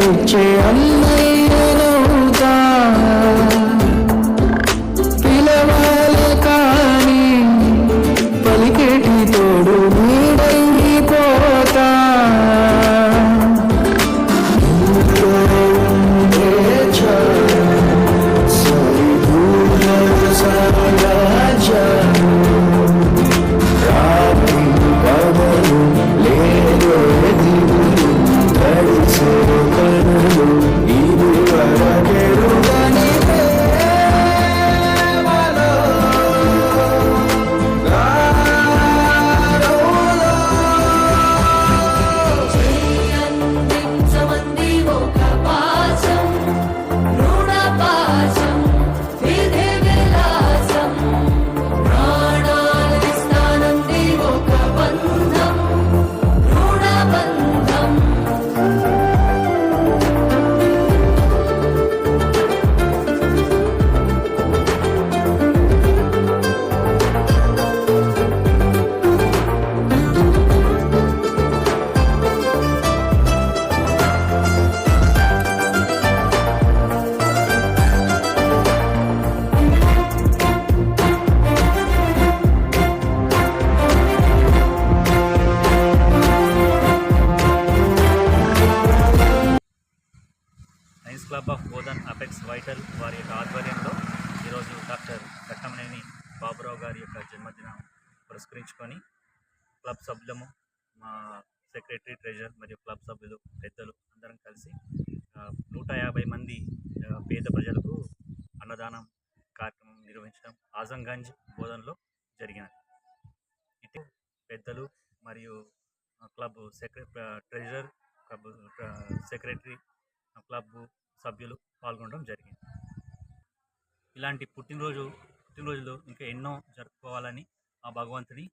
ఇచ్చే అన్నయ్యనవుతా పిలవాలి కానీ పలికేటి తోడు నీడైపోతా lions club of Bodhan apex vital వారి యొక్క ఆధ్వర్యంలో ఈరోజు డాక్టర్ కట్టమనేని బాబురావు గారి యొక్క జన్మదినం పురస్కరించుకొని క్లబ్ సభ్యులము, మా సెక్రటరీ, ట్రెజరర్ మరియు క్లబ్ సభ్యులు, పెద్దలు అందరం కలిసి 150 మంది పేద ప్రజలకు అన్నదానం కార్యక్రమం నిర్వహించడం ఆజంగంజ్ బోధన్లో జరిగినది. ఇటు పెద్దలు మరియు club treasurer, club secretary, club సభ్యులు పాల్గొనడం జరిగింది. ఇలాంటి పుట్టినరోజులు ఇంకా ఎన్నో జరుపుకోవాలని ఆ భగవంతుని